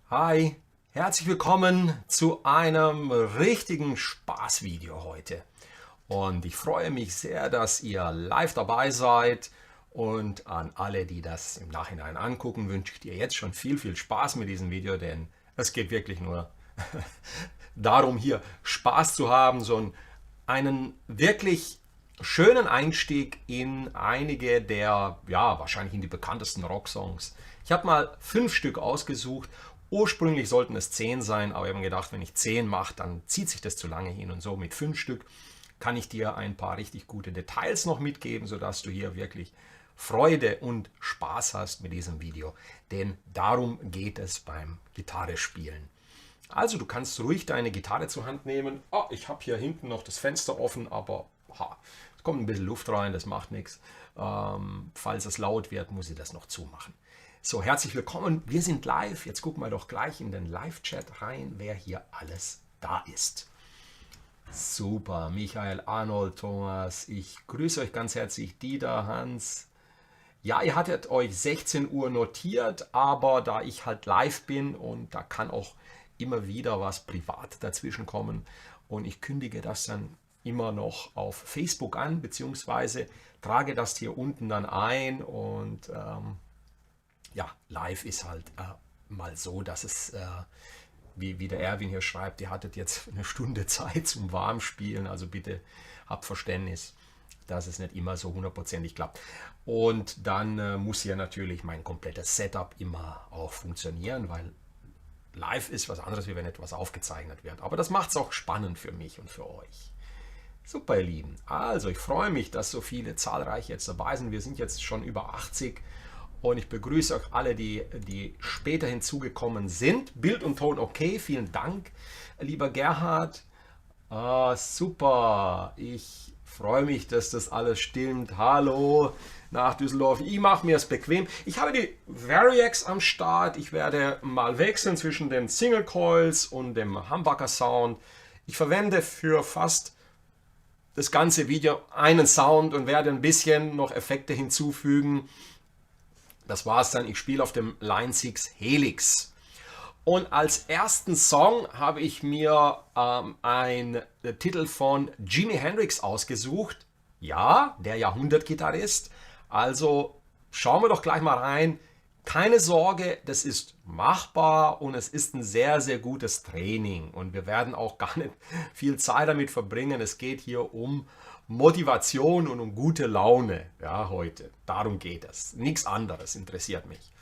Hi, herzlich willkommen zu einem richtigen Spaßvideo heute. Und ich freue mich sehr, dass ihr live dabei seid. Und an alle, die das im Nachhinein angucken, wünsche ich dir jetzt schon viel Spaß mit diesem Video, denn es geht wirklich nur darum, hier Spaß zu haben, so einen wirklich schönen Einstieg in einige der, ja, wahrscheinlich in die bekanntesten Rocksongs. Ich habe mal 5 Stück ausgesucht. Ursprünglich sollten es 10 sein, aber ich habe mir gedacht, wenn ich 10 mache, dann zieht sich das zu lange hin. Und so mit 5 Stück kann ich dir ein paar richtig gute Details noch mitgeben, sodass du hier wirklich Freude und Spaß hast mit diesem Video. Denn darum geht es beim Gitarrespielen. Also du kannst ruhig deine Gitarre zur Hand nehmen. Oh, ich habe hier hinten noch das Fenster offen, aber es kommt ein bisschen Luft rein, das macht nichts. Falls es laut wird, muss ich das noch zumachen. So, herzlich willkommen. Wir sind live. Jetzt gucken wir doch gleich in den Live-Chat rein, wer hier alles da ist. Super, Michael, Arnold, Thomas. Ich grüße euch ganz herzlich. Dieter, Hans. Ja, ihr hattet euch 16 Uhr notiert, aber da ich halt live bin und da kann auch immer wieder was privat dazwischen kommen und ich kündige das dann immer noch auf Facebook an, beziehungsweise trage das hier unten dann ein und ja, live ist halt mal so, dass es, wie der Erwin hier schreibt, ihr hattet jetzt eine Stunde Zeit zum Warmspielen, also bitte habt Verständnis, dass es nicht immer so hundertprozentig klappt. Und dann muss hier natürlich mein komplettes Setup immer auch funktionieren, weil live ist was anderes, wie wenn etwas aufgezeichnet wird. Aber das macht es auch spannend für mich und für euch. Super, ihr Lieben. Also, ich freue mich, dass so viele zahlreich jetzt dabei sind. Wir sind jetzt schon über 80 und ich begrüße euch alle, die später hinzugekommen sind. Bild und Ton okay, vielen Dank, lieber Gerhard. Super, ich freue mich, dass das alles stimmt. Hallo nach Düsseldorf. Ich mache mir es bequem. Ich habe die Variax am Start. Ich werde mal wechseln zwischen den Single Coils und dem Humbucker Sound. Ich verwende für fast das ganze Video einen Sound und werde ein bisschen noch Effekte hinzufügen. Das war es dann. Ich spiele auf dem Line 6 Helix. Und als ersten Song habe ich mir einen Titel von Jimi Hendrix ausgesucht. Ja, der Jahrhundertgitarrist. Also schauen wir doch gleich mal rein. Keine Sorge, das ist machbar und es ist ein sehr gutes Training. Und wir werden auch gar nicht viel Zeit damit verbringen. Es geht hier um Motivation und um gute Laune, ja, heute. Darum geht es. Nichts anderes interessiert mich.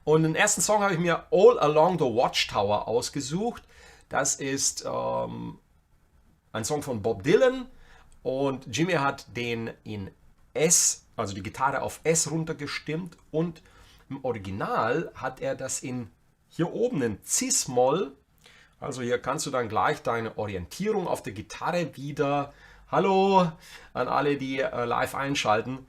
Und den ersten Song habe ich mir All Along the Watchtower ausgesucht. Das ist ein Song von Bob Dylan und Jimmy hat den in S, also die Gitarre auf S runtergestimmt und im Original hat er das in hier oben in Cis-Moll. Also hier kannst du dann gleich deine Orientierung auf der Gitarre wieder. Hallo an alle, die live einschalten.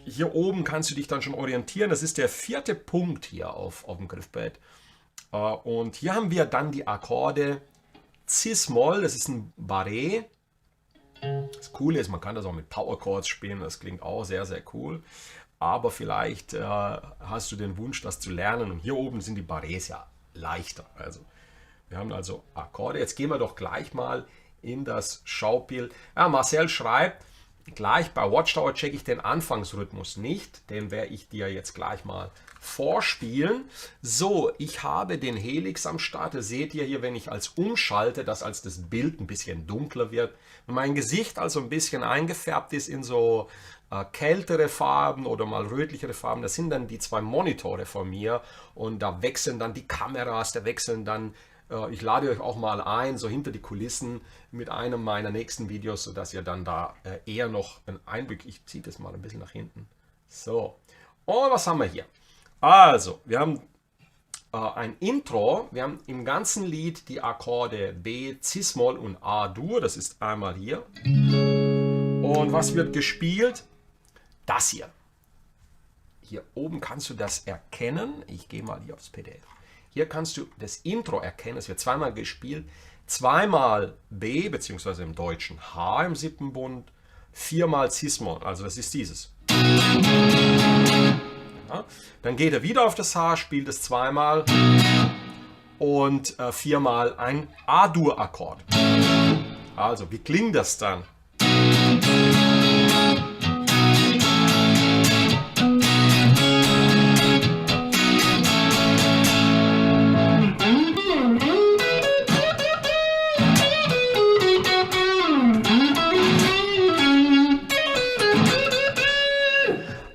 Hier oben kannst du dich dann schon orientieren. Das ist der 4. Punkt hier auf dem Griffbrett. Und hier haben wir dann die Akkorde Cis-Moll. Das ist ein Barré. Das Coole ist, man kann das auch mit Power Chords spielen. Das klingt auch sehr cool. Aber vielleicht hast du den Wunsch, das zu lernen. Und hier oben sind die Barrés ja leichter. Also wir haben also Akkorde. Jetzt gehen wir doch gleich mal in das Schaubild. Ja, Marcel schreibt, gleich bei Watchtower checke ich den Anfangsrhythmus nicht. Den werde ich dir jetzt gleich mal vorspielen. So, ich habe den Helix am Start. Das seht ihr hier, wenn ich als umschalte, dass als das Bild ein bisschen dunkler wird. Wenn mein Gesicht also ein bisschen eingefärbt ist in so kältere Farben oder mal rötlichere Farben, das sind dann die 2 Monitore von mir und da wechseln dann die Kameras, da wechseln dann, ich lade euch auch mal ein, so hinter die Kulissen mit einem meiner nächsten Videos, sodass ihr dann da eher noch einen Einblick, ich ziehe das mal ein bisschen nach hinten. So, und was haben wir hier? Also, wir haben ein Intro, wir haben im ganzen Lied die Akkorde B, Cis-Moll und A-Dur, das ist einmal hier. Und was wird gespielt? Das hier. Hier oben kannst du das erkennen. Ich gehe mal hier aufs PDF. Hier kannst du das Intro erkennen. Es wird zweimal gespielt. Zweimal B, beziehungsweise im Deutschen H im 7. Bund. 4-mal Cis-Moll. Also das ist dieses. Ja. Dann geht er wieder auf das H, spielt es zweimal. und 4-mal ein A-Dur-Akkord. Also, wie klingt das dann?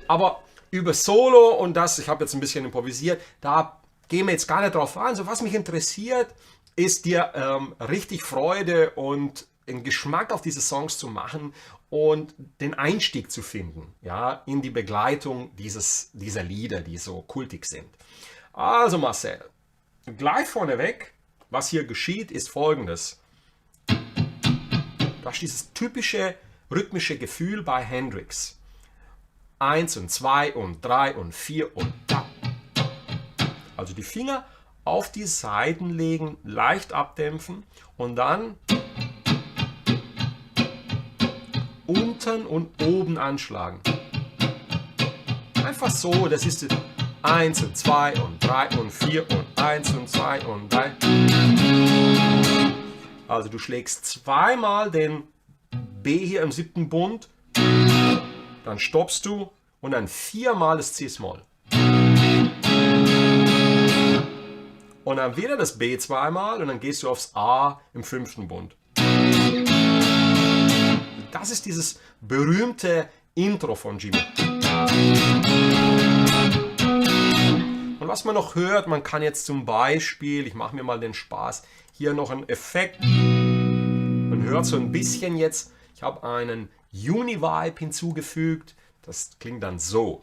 Aber über Solo und das, ich habe jetzt ein bisschen improvisiert, da gehen wir jetzt gar nicht drauf an. So, was mich interessiert, ist dir richtig Freude und einen Geschmack auf diese Songs zu machen und den Einstieg zu finden, ja, in die Begleitung dieser Lieder, die so kultig sind. Also Marcel, gleich vorneweg, was hier geschieht, ist Folgendes. Du hast dieses typische rhythmische Gefühl bei Hendrix. 1 und 2 und 3 und 4 und da. Also die Finger auf die Saiten legen, leicht abdämpfen und dann unten und oben anschlagen. Einfach so, das ist 1 und 2 und 3 und 4 und 1 und 2 und 3. Also du schlägst zweimal den B hier im 7. Bund, dann stoppst du und dann 4-mal das C-Moll. Und dann wieder das B zweimal und dann gehst du aufs A im 5. Bund. Das ist dieses berühmte Intro von Jimmy. Und was man noch hört, man kann jetzt zum Beispiel, ich mache mir mal den Spaß, hier noch einen Effekt. Man hört so ein bisschen jetzt, ich habe einen Uni-Vibe hinzugefügt. Das klingt dann so.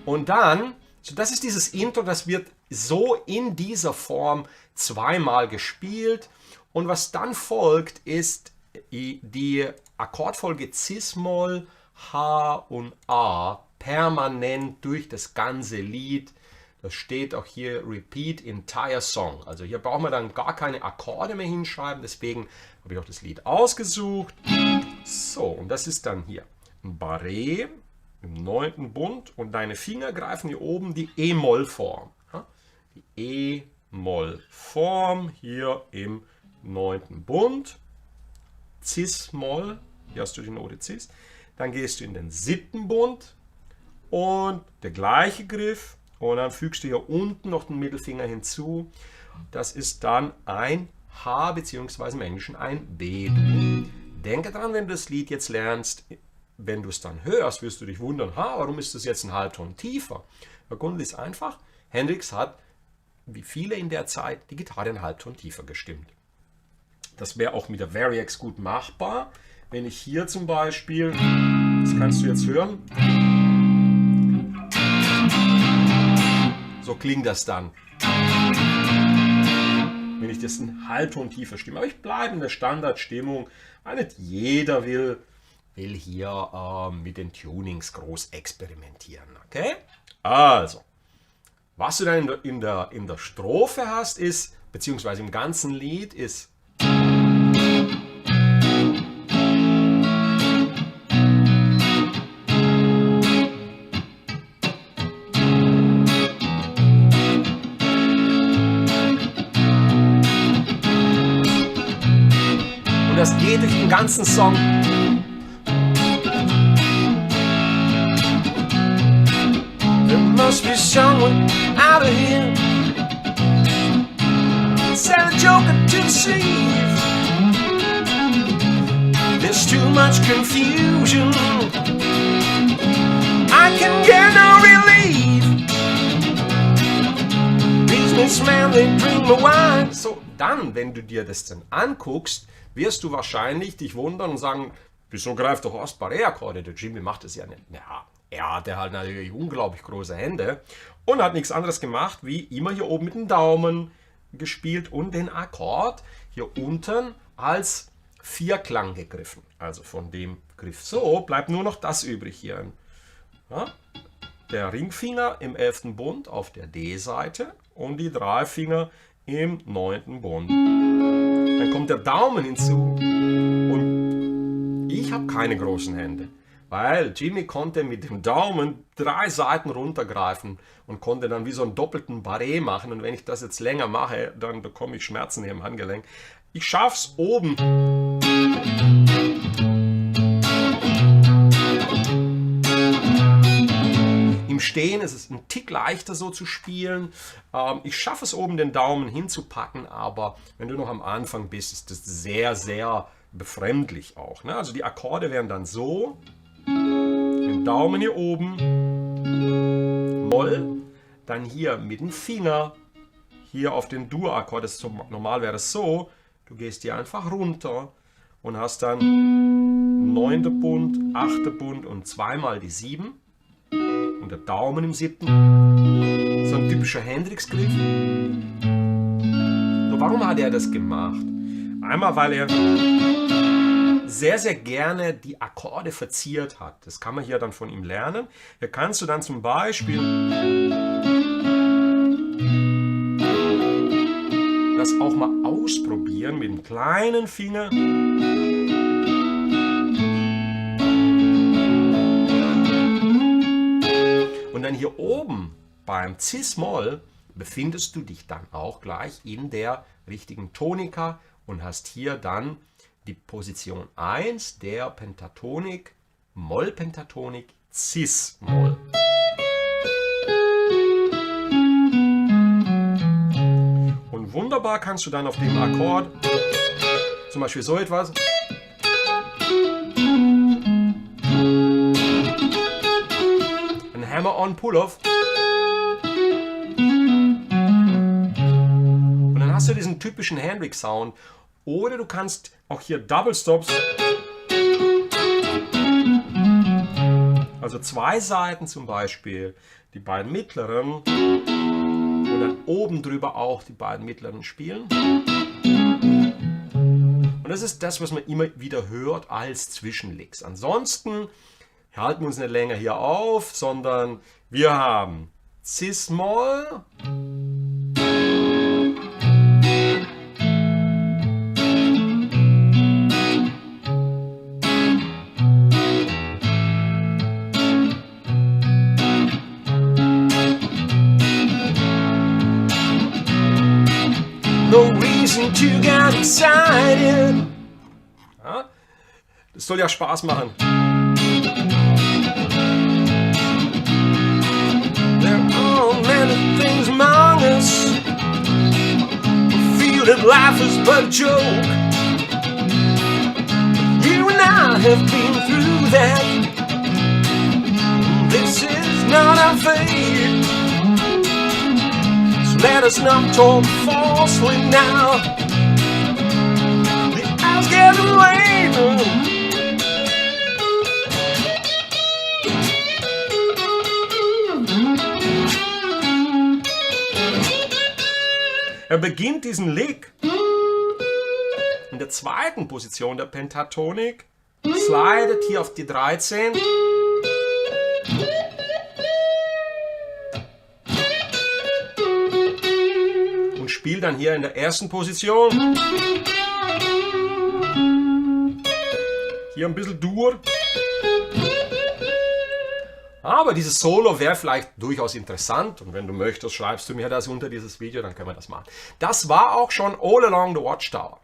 Und dann, so das ist dieses Intro, das wird so in dieser Form zweimal gespielt. Und was dann folgt, ist die Akkordfolge Cis-Moll, H und A permanent durch das ganze Lied. Das steht auch hier Repeat Entire Song. Also hier brauchen wir dann gar keine Akkorde mehr hinschreiben. Deswegen habe ich auch das Lied ausgesucht. So, und das ist dann hier ein Barré im 9. Bund. Und deine Finger greifen hier oben die E-Moll-Form. Die E-Moll-Form hier im 9. Bund. Cis-Moll. Hier hast du die Note Cis. Dann gehst du in den 7. Bund. Und der gleiche Griff. Und dann fügst du hier unten noch den Mittelfinger hinzu. Das ist dann ein H bzw. im Englischen ein B-Dur. Denke dran, wenn du das Lied jetzt lernst, wenn du es dann hörst, wirst du dich wundern, warum ist das jetzt ein Halbton tiefer? Der Grund ist einfach, Hendrix hat, wie viele in der Zeit, die Gitarre einen Halbton tiefer gestimmt. Das wäre auch mit der Variax gut machbar. Wenn ich hier zum Beispiel, das kannst du jetzt hören, so klingt das dann, wenn ich das einen Halbton tiefer stimme. Aber ich bleibe in der Standardstimmung, weil nicht jeder will hier mit den Tunings groß experimentieren. Okay? Also, was du dann in der Strophe hast, ist, beziehungsweise im ganzen Lied, ist und das geht durch den ganzen Song. There must be someone out of here. Sell a joker to deceive. There's too much confusion. I can get no relief. Businessman, they drink my wine. So, dann, wenn du dir das dann anguckst, wirst du wahrscheinlich dich wundern und sagen, wieso greift doch Ost Barré-Akkorde? Der Jimmy macht das ja nicht. Ja, er hatte halt natürlich unglaublich große Hände und hat nichts anderes gemacht, wie immer hier oben mit dem Daumen gespielt und den Akkord hier unten als Vierklang gegriffen. Also von dem Griff so bleibt nur noch das übrig hier. Ja? Der Ringfinger im 11. Bund auf der D-Seite und die 3 Finger im 9. Bund. Dann kommt der Daumen hinzu und Ich habe keine großen Hände, weil Jimmy konnte mit dem Daumen 3 Saiten runtergreifen und konnte dann wie so einen doppelten Barré machen. Und wenn ich das jetzt länger mache, dann bekomme ich Schmerzen hier im Handgelenk. Ich schaff's oben. Im Stehen ist es ein Tick leichter so zu spielen. Ich schaffe es oben den Daumen hinzupacken, aber wenn du noch am Anfang bist, ist das sehr, sehr befremdlich auch. Ne? Also die Akkorde wären dann so, den Daumen hier oben, Moll, dann hier mit dem Finger, hier auf den Dur-Akkord, normal wäre das so, du gehst hier einfach runter und hast dann 9. Bund, 8. Bund und zweimal die 7 und der Daumen im 7. So ein typischer Hendrix-Griff. So, warum hat er das gemacht? Einmal, weil er sehr, sehr gerne die Akkorde verziert hat. Das kann man hier dann von ihm lernen. Hier kannst du dann zum Beispiel das auch mal ausprobieren mit dem kleinen Finger. Und dann hier oben beim Cis-Moll befindest du dich dann auch gleich in der richtigen Tonika und hast hier dann die Position 1 der Pentatonik, Moll-Pentatonik, Cis-Moll. Und wunderbar kannst du dann auf dem Akkord zum Beispiel so etwas ein Hammer-on Pull-off. Und dann hast du diesen typischen Hendrix-Sound. Oder du kannst auch hier Double Stops, also 2 Saiten zum Beispiel, die beiden mittleren und dann oben drüber auch die beiden mittleren spielen. Und das ist das, was man immer wieder hört als Zwischenlicks. Ansonsten halten wir uns nicht länger hier auf, sondern wir haben Cis-Moll, no reason to get excited. Ja, das soll ja Spaß machen. There are many things among us who feel that life is but a joke. You and I have been through that. This is not our fate. Let us not talk falsely now. The hours get later. Er beginnt diesen Lick in der zweiten Position der Pentatonik, slidet hier auf die 13. Spiel dann hier in der ersten Position. Hier ein bisschen Dur. Aber dieses Solo wäre vielleicht durchaus interessant und wenn du möchtest, schreibst du mir das unter dieses Video, dann können wir das machen. Das war auch schon All Along the Watchtower.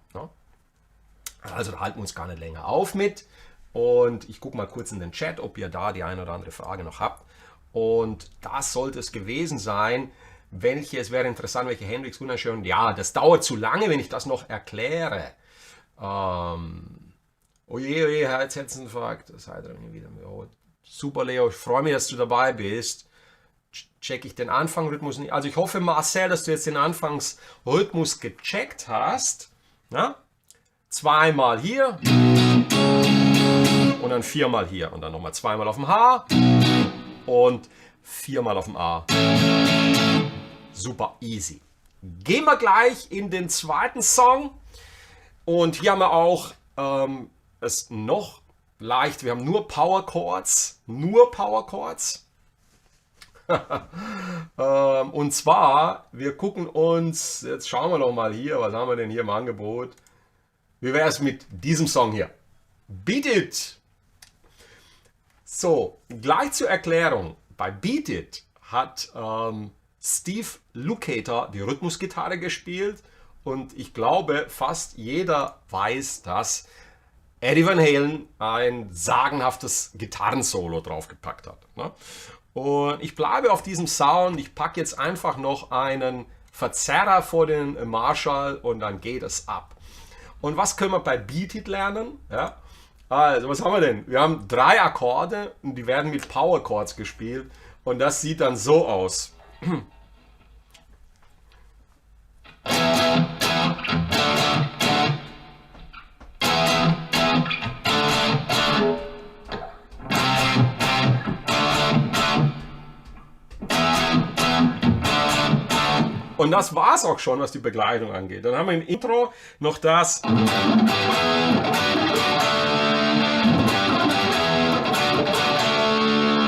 Also da halten wir uns gar nicht länger auf mit und ich gucke mal kurz in den Chat, ob ihr da die eine oder andere Frage noch habt. Und das sollte es gewesen sein. Es wäre interessant, welche Hendrix wunderschön. Ja, das dauert zu lange, wenn ich das noch erkläre. Oje, Herzinfarkt. Das heißt wieder. Oh, super, Leo. Ich freue mich, dass du dabei bist. Checke ich den Anfangsrhythmus nicht. Also ich hoffe, Marcel, dass du jetzt den Anfangsrhythmus gecheckt hast. Ja? 2-mal hier. Und dann 4-mal hier. Und dann nochmal 2-mal auf dem H. Und 4-mal auf dem A. Super easy. Gehen wir gleich in den zweiten Song. Und hier haben wir auch es noch leicht. Wir haben nur Power Chords. Und zwar, wir gucken uns, jetzt schauen wir noch mal hier, was haben wir denn hier im Angebot? Wie wäre es mit diesem Song hier? Beat It. So, gleich zur Erklärung. Bei Beat It hat Steve Lukather die Rhythmusgitarre gespielt und ich glaube, fast jeder weiß, dass Eddie Van Halen ein sagenhaftes Gitarrensolo draufgepackt hat. Ne? Und ich bleibe auf diesem Sound. Ich packe jetzt einfach noch einen Verzerrer vor den Marshall und dann geht es ab. Und was können wir bei Beat It lernen? Ja? Also, was haben wir denn? Wir haben 3 Akkorde und die werden mit Power Chords gespielt und das sieht dann so aus. Und das war es auch schon, was die Begleitung angeht. Dann haben wir im Intro noch das.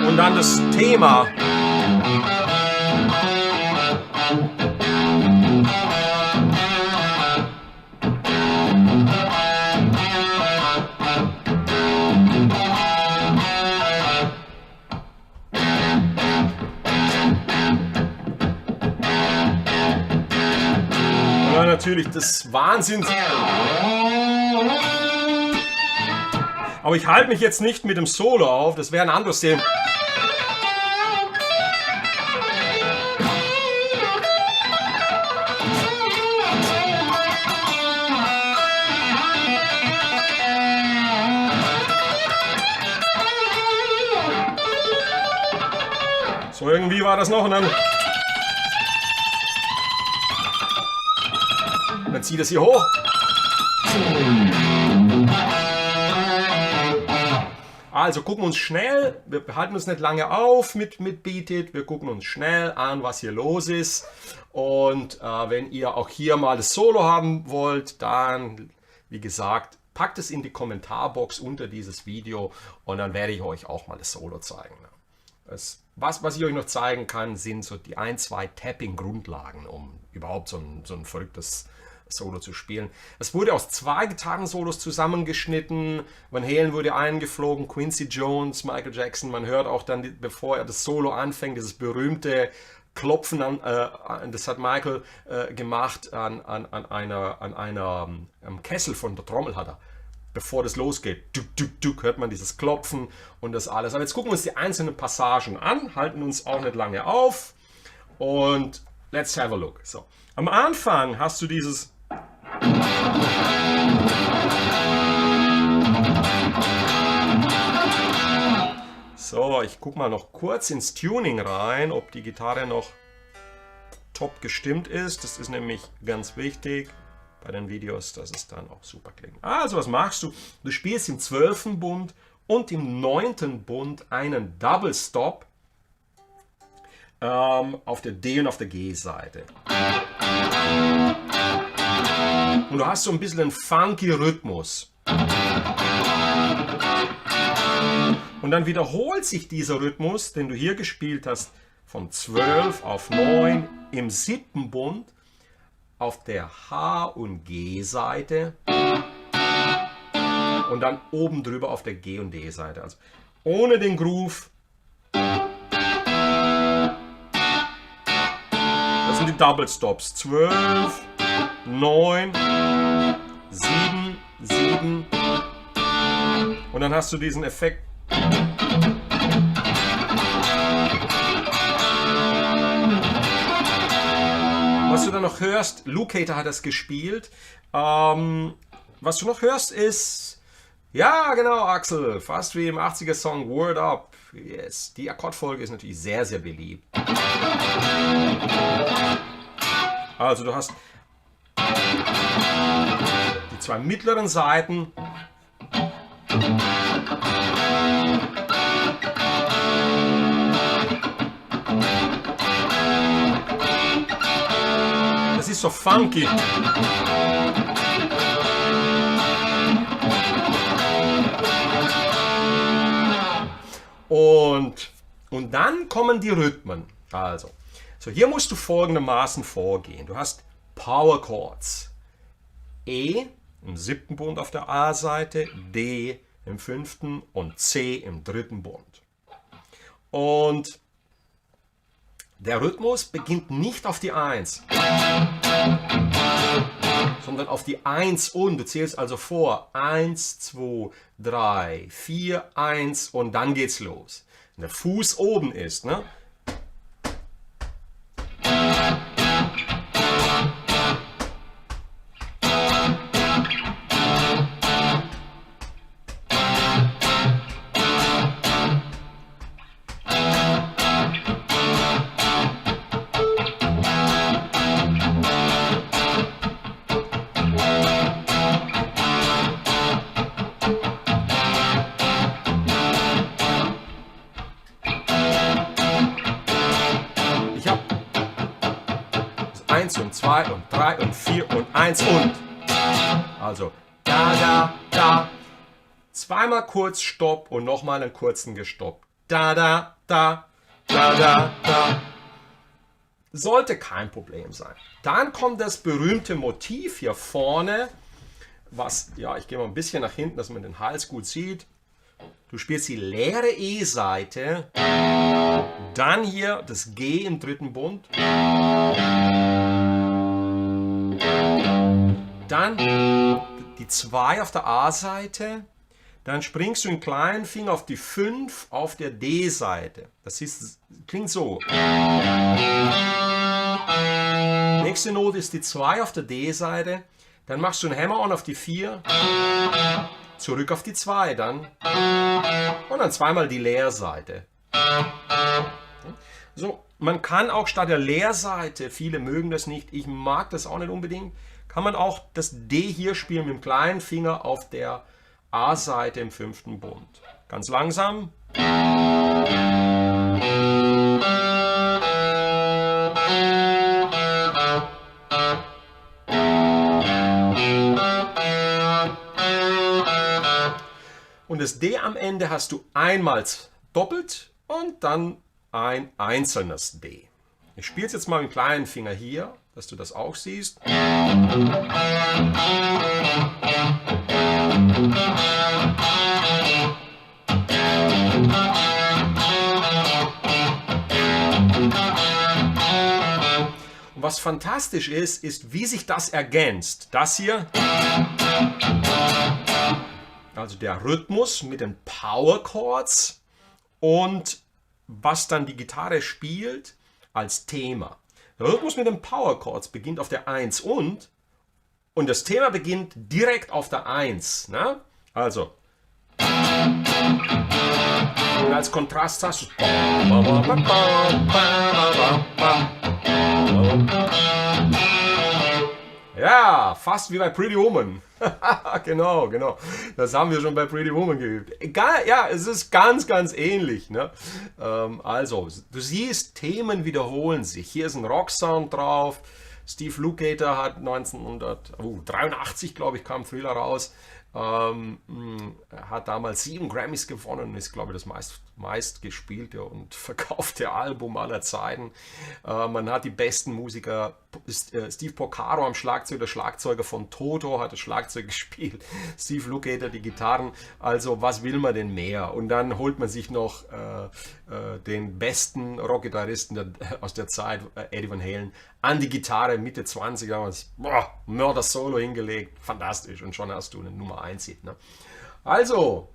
Und dann das Thema. Und natürlich das Wahnsinn. Aber ich halte mich jetzt nicht mit dem Solo auf, das wäre ein anderes Thema. So irgendwie war das noch und dann zieht es hier hoch. Also gucken wir uns schnell, wir halten uns nicht lange auf mit Beat It, wir gucken uns schnell an, was hier los ist. Und wenn ihr auch hier mal das Solo haben wollt, dann, wie gesagt, packt es in die Kommentarbox unter dieses Video und dann werde ich euch auch mal das Solo zeigen. Was ich euch noch zeigen kann, sind so die 1, 2 Tapping-Grundlagen, um überhaupt so ein verrücktes Solo zu spielen. Es wurde aus 2 Gitarrensolos zusammengeschnitten. Van Halen wurde eingeflogen, Quincy Jones, Michael Jackson. Man hört auch dann, bevor er das Solo anfängt, dieses berühmte Klopfen an, das hat Michael gemacht am Kessel von der Trommel hat er. Bevor das losgeht, duk, duk, duk, hört man dieses Klopfen und das alles. Aber jetzt gucken wir uns die einzelnen Passagen an, halten uns auch nicht lange auf und let's have a look. So. Am Anfang hast du dieses So, ich gucke mal noch kurz ins Tuning rein, ob die Gitarre noch top gestimmt ist. Das ist nämlich ganz wichtig bei den Videos, dass es dann auch super klingt. Also, was machst du? Du spielst im 12. Bund und im 9. Bund einen Double Stop auf der D- und auf der G-Seite. Und du hast so ein bisschen einen funky Rhythmus. Und dann wiederholt sich dieser Rhythmus, den du hier gespielt hast, von 12 auf 9 im 7. Bund auf der H- und G-Seite und dann oben drüber auf der G- und D-Seite. Also ohne den Groove. Das sind die Double Stops. 12, 9, 7, 7. Und dann hast du diesen Effekt. Was du dann noch hörst, Lukather hat das gespielt. Was du noch hörst ist, ja genau Axel, fast wie im 80er Song Word Up. Yes, die Akkordfolge ist natürlich sehr, sehr beliebt. Also du hast die 2 mittleren Saiten. Das ist so funky. Und dann kommen die Rhythmen. Also, so hier musst du folgendermaßen vorgehen. Du hast Power Chords. E im 7. Bund auf der A-Seite, D im 5. und C im 3. Bund. Und der Rhythmus beginnt nicht auf die 1, sondern auf die 1 und. Du zählst also vor. 1, 2, 3, 4, 1 und dann geht's los. Wenn der Fuß oben ist, ne? Ich habe 1 und 2 und 3 und 4 und 1 und. Also da, da, da. Zweimal kurz Stopp und nochmal einen kurzen gestoppt. Da, da, da, da, da, da. Sollte kein Problem sein. Dann kommt das berühmte Motiv hier vorne, was, ja, ich gehe mal ein bisschen nach hinten, dass man den Hals gut sieht. Du spielst die leere E-Seite, dann hier das G im 3. Bund, dann die 2 auf der A-Seite, dann springst du den kleinen Finger auf die 5 auf der D-Seite. Das klingt so. Nächste Note ist die 2 auf der D-Seite, dann machst du einen Hammer-On auf die 4, zurück auf die 2 dann und dann zweimal die Leerseite. So, man kann auch statt der Leerseite, viele mögen das nicht, ich mag das auch nicht unbedingt, kann man auch das D hier spielen mit dem kleinen Finger auf der A-Seite im 5. Bund. Ganz langsam. Und das D am Ende hast du einmal doppelt und dann ein einzelnes D. Ich spiele es jetzt mal mit dem kleinen Finger hier, dass du das auch siehst. Und was fantastisch ist, wie sich das ergänzt. Das hier, also der Rhythmus mit den Power Chords und was dann die Gitarre spielt als Thema. Der Rhythmus mit den Power Chords beginnt auf der 1 und das Thema beginnt direkt auf der 1. Ne? Also. Und als Kontrast hast du. Ja, fast wie bei Pretty Woman. Genau. Das haben wir schon bei Pretty Woman geübt. Egal, ja, es ist ganz, ganz ähnlich. Ne? Also, du siehst, Themen wiederholen sich. Hier ist ein Rocksound drauf. Steve Lukather hat 1983, glaube ich, kam Thriller raus. Hat damals 7 Grammys gewonnen und ist, glaube ich, das meistgespielte und verkaufte Album aller Zeiten. Man hat die besten Musiker, Steve Porcaro am Schlagzeug, der Schlagzeuger von Toto hat das Schlagzeug gespielt, Steve Lukather die Gitarren, also was will man denn mehr? Und dann holt man sich noch den besten Rockgitarristen aus der Zeit, Eddie Van Halen, an die Gitarre, Mitte 20, damals, Mörder-Solo hingelegt, fantastisch, und schon hast du eine Nummer 1 Hit. Ne? Also,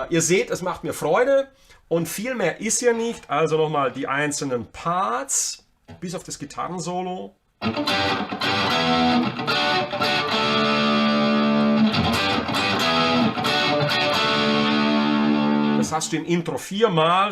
ihr seht, es macht mir Freude und viel mehr ist hier nicht, also nochmal die einzelnen Parts, bis auf das Gitarrensolo. Das hast du im Intro 4-mal.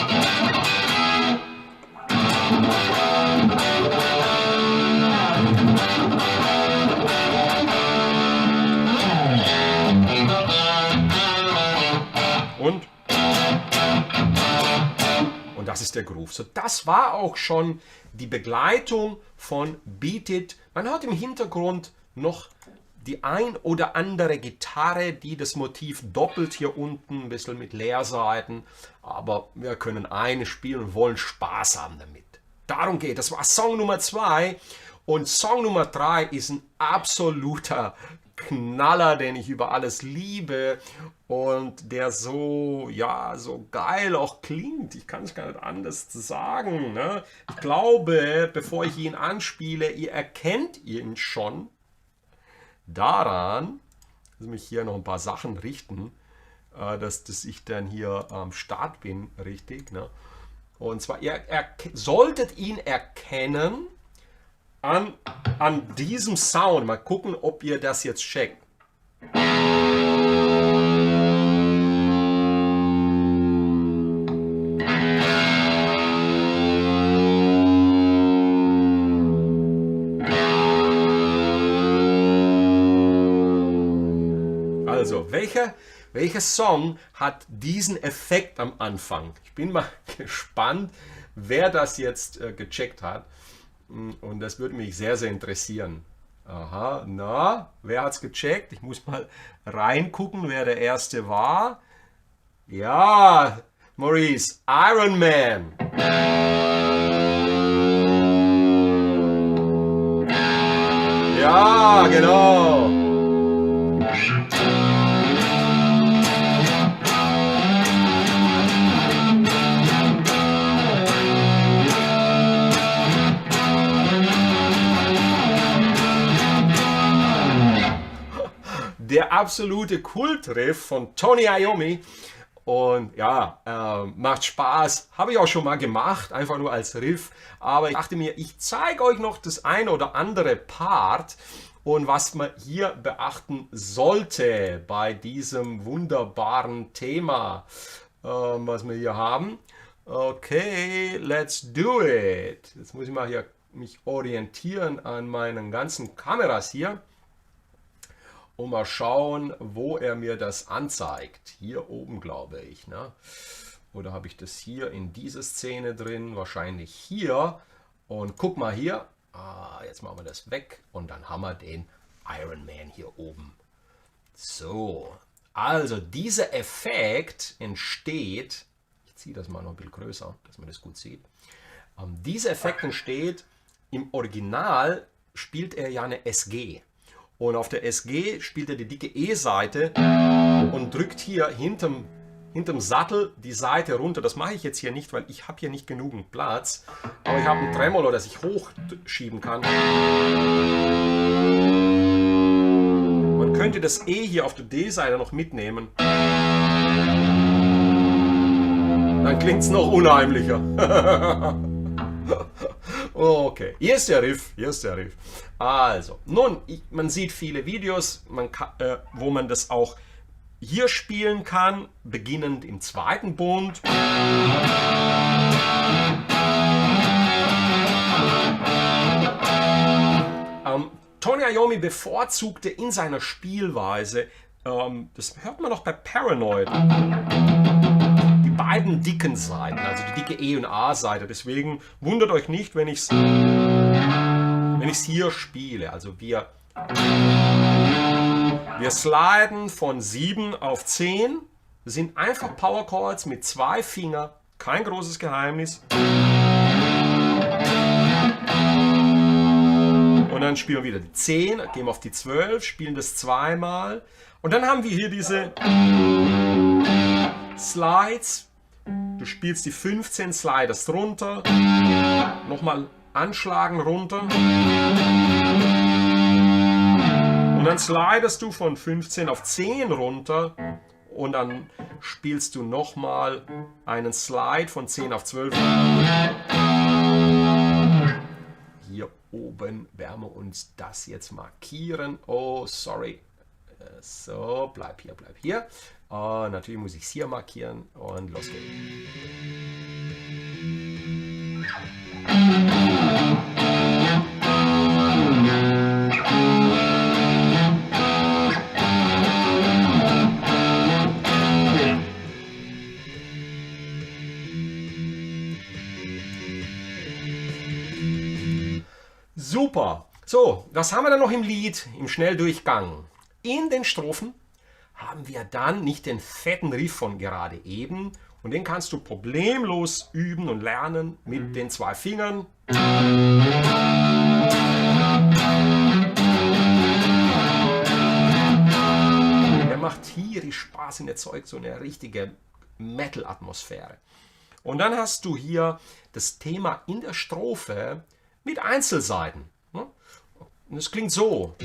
Und das ist der Groove. So, das war auch schon die Begleitung von Beat It. Man hört im Hintergrund noch die ein oder andere Gitarre, die das Motiv doppelt hier unten, ein bisschen mit Leerseiten. Aber wir können eine spielen und wollen Spaß haben damit. Darum geht. Das war Song Nummer 2. Und Song Nummer 3 ist ein absoluter Knaller, den ich über alles liebe und der so, ja, so geil auch klingt. Ich kann es gar nicht anders sagen. Ne? Ich glaube, bevor ich ihn anspiele, ihr erkennt ihn schon daran, dass mich hier noch ein paar Sachen richten, dass ich dann hier am Start bin, richtig. Ne? Und zwar, ihr solltet ihn erkennen an diesem Sound. Mal gucken, ob ihr das jetzt checkt. Also, welcher Song hat diesen Effekt am Anfang? Ich bin mal gespannt, wer das jetzt gecheckt hat. Und das würde mich sehr, sehr interessieren. Aha, na, wer hat es gecheckt? Ich muss mal reingucken, wer der Erste war. Ja, Maurice, Iron Man. Ja, genau. Der absolute Kultriff von Tony Iommi. Und ja, macht Spaß. Habe ich auch schon mal gemacht, einfach nur als Riff. Aber ich dachte mir, ich zeige euch noch das eine oder andere Part und was man hier beachten sollte bei diesem wunderbaren Thema, was wir hier haben. Okay, let's do it. Jetzt muss ich mal hier mich orientieren an meinen ganzen Kameras hier. Und mal schauen, wo er mir das anzeigt. Hier oben, glaube ich. Ne? Oder habe ich das hier in dieser Szene drin? Wahrscheinlich hier. Und guck mal hier. Jetzt machen wir das weg. Und dann haben wir den Iron Man hier oben. So. Also dieser Effekt entsteht. Ich ziehe das mal noch ein bisschen größer, dass man das gut sieht. Dieser Effekt entsteht. Im Original spielt er ja eine SG. Und auf der SG spielt er die dicke E-Seite und drückt hier hinterm Sattel die Seite runter. Das mache ich jetzt hier nicht, weil ich habe hier nicht genügend Platz. Aber ich habe ein Tremolo, das ich hochschieben kann. Man könnte das E hier auf der D-Seite noch mitnehmen. Dann klingt es noch unheimlicher. Okay, hier ist der Riff, Also, nun, man sieht viele Videos, wo man das auch hier spielen kann, beginnend im zweiten Bund. Tony Iommi bevorzugte in seiner Spielweise, das hört man auch bei Paranoid, beiden dicken Seiten, also die dicke E- und A-Seite. Deswegen wundert euch nicht, wenn ich es hier spiele. Also wir sliden von 7 auf 10. Das sind einfach Power Chords mit 2 Fingern. Kein großes Geheimnis. Und dann spielen wir wieder die 10, gehen wir auf die 12, spielen das zweimal. Und dann haben wir hier diese Slides. Du spielst die 15, slidest runter, nochmal anschlagen runter und dann slidest du von 15 auf 10 runter und dann spielst du nochmal einen Slide von 10 auf 12. Hier oben werden wir uns das jetzt markieren. Oh, sorry. So, bleib hier. Natürlich muss ich es hier markieren und los geht's. Super. So, was haben wir dann noch im Lied, im Schnelldurchgang? In den Strophen haben wir dann nicht den fetten Riff von gerade eben und den kannst du problemlos üben und lernen mit den 2 Fingern. macht tierisch Spaß und erzeugt so eine richtige Metal-Atmosphäre. Und dann hast du hier das Thema in der Strophe mit Einzelseiten. Und es klingt so.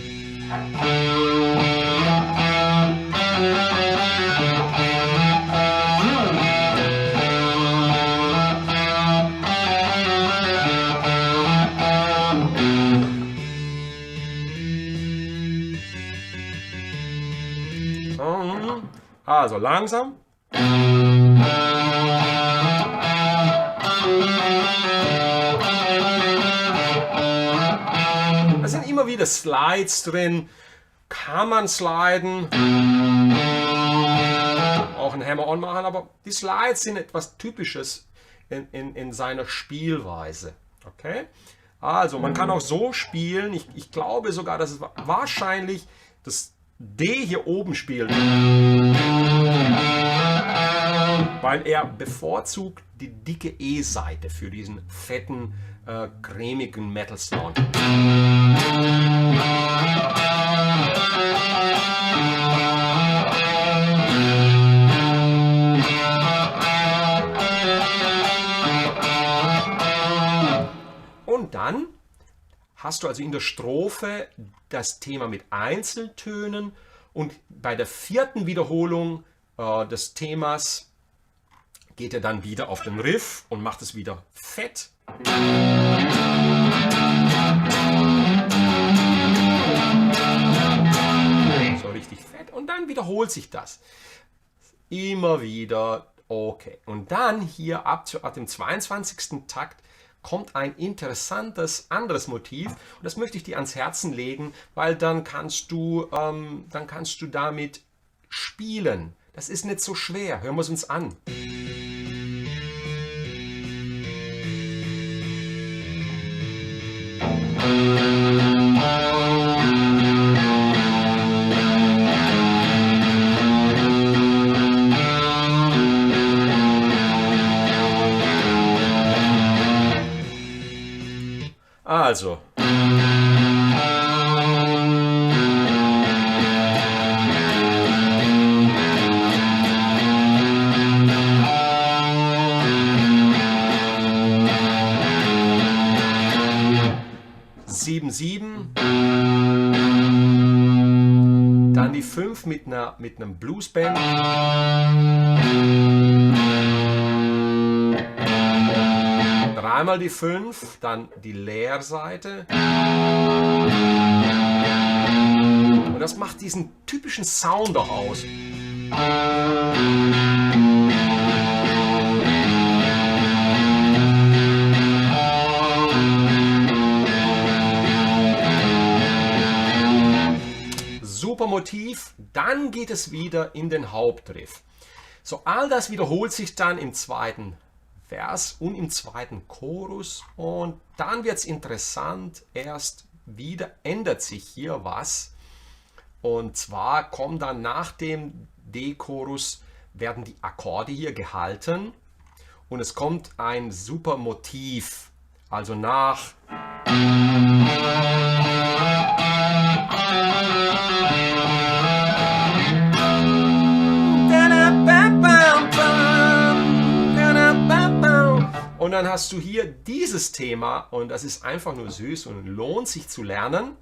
Also langsam. Da sind immer wieder Slides drin. Kann man sliden. Auch ein Hammer-on machen, aber die Slides sind etwas Typisches in seiner Spielweise. Okay? Also man kann auch so spielen. Ich glaube sogar, dass es wahrscheinlich das D hier oben spielt, weil er bevorzugt die dicke E-Seite für diesen fetten, cremigen Metal Sound. Und dann hast du also in der Strophe das Thema mit Einzeltönen und bei der vierten Wiederholung des Themas geht er dann wieder auf den Riff und macht es wieder fett. So richtig fett und dann wiederholt sich das. Immer wieder, okay. Und dann hier ab dem 22. Takt kommt ein interessantes anderes Motiv und das möchte ich dir ans Herzen legen, weil dann kannst du damit spielen. Das ist nicht so schwer. Hören wir es uns an. Also. Sieben, sieben. Dann die 5 mit einem Bluesband. Dreimal die 5, dann die Leerseite. Und das macht diesen typischen Sound auch aus. Super Motiv, dann geht es wieder in den Hauptriff. So, all das wiederholt sich dann im zweiten Vers und im zweiten Chorus und dann wird es interessant, erst wieder ändert sich hier was und zwar kommen dann nach dem D-Chorus werden die Akkorde hier gehalten und es kommt ein super Motiv, also nach und dann hast du hier dieses Thema und das ist einfach nur süß und lohnt sich zu lernen.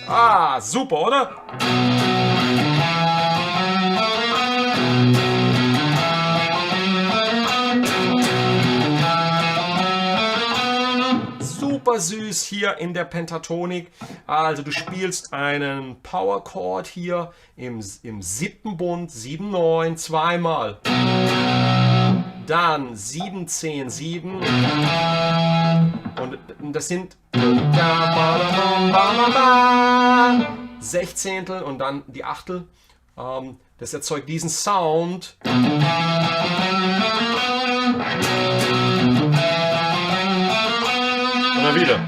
Ah, super, oder? Super süß hier in der Pentatonik. Also du spielst einen Power Chord hier im 7. Bund, 7, 9, zweimal. Dann 7, 10, 7. Und das sind Sechzehntel und dann die Achtel. Das erzeugt diesen Sound. Und dann wieder.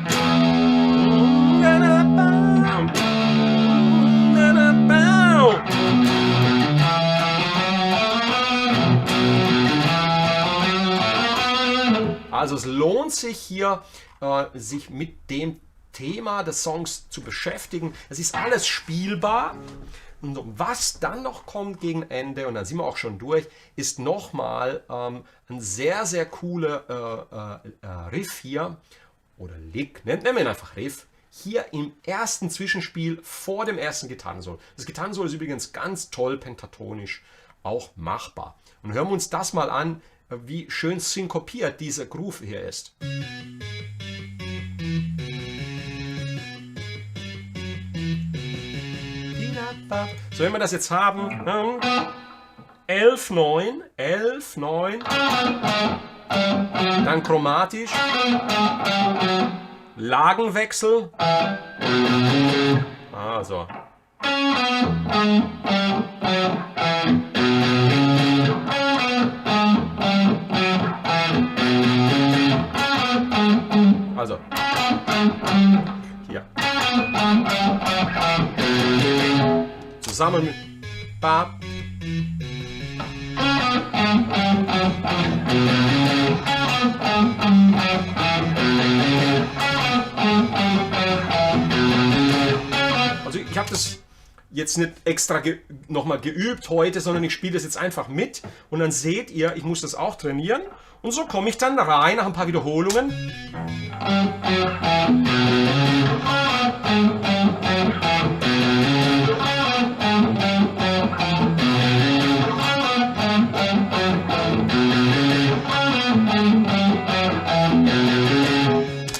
Also es lohnt sich hier, sich mit dem Thema des Songs zu beschäftigen. Es ist alles spielbar. Und was dann noch kommt gegen Ende, und dann sind wir auch schon durch, ist nochmal ein sehr, sehr cooler Riff hier, oder Lick, nennen wir ihn einfach Riff, hier im ersten Zwischenspiel vor dem ersten Gitarrensolo. Das Gitarrensolo ist übrigens ganz toll pentatonisch auch machbar. Und hören wir uns das mal an, wie schön synkopiert dieser Groove hier ist. So, wenn wir das jetzt haben, 11, 9, 11, 9, dann chromatisch, Lagenwechsel, also. Also, hier. Zusammen mit Ba. Also ich habe das jetzt nicht extra nochmal geübt heute, sondern ich spiele das jetzt einfach mit und dann seht ihr, ich muss das auch trainieren und so komme ich dann rein nach ein paar Wiederholungen.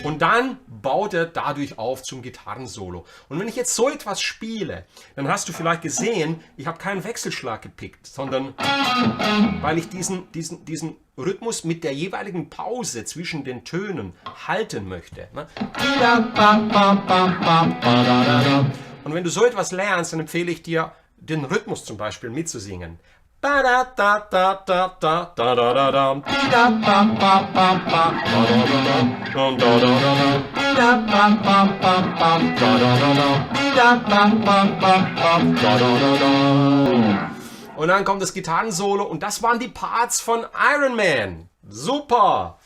Und dann baut er dadurch auf zum Gitarrensolo. Und wenn ich jetzt so etwas spiele, dann hast du vielleicht gesehen, ich habe keinen Wechselschlag gepickt, sondern weil ich diesen Rhythmus mit der jeweiligen Pause zwischen den Tönen halten möchte. Und wenn du so etwas lernst, dann empfehle ich dir, den Rhythmus zum Beispiel mitzusingen. Und dann kommt das Gitarrensolo und das waren die Parts von Iron Man. Super!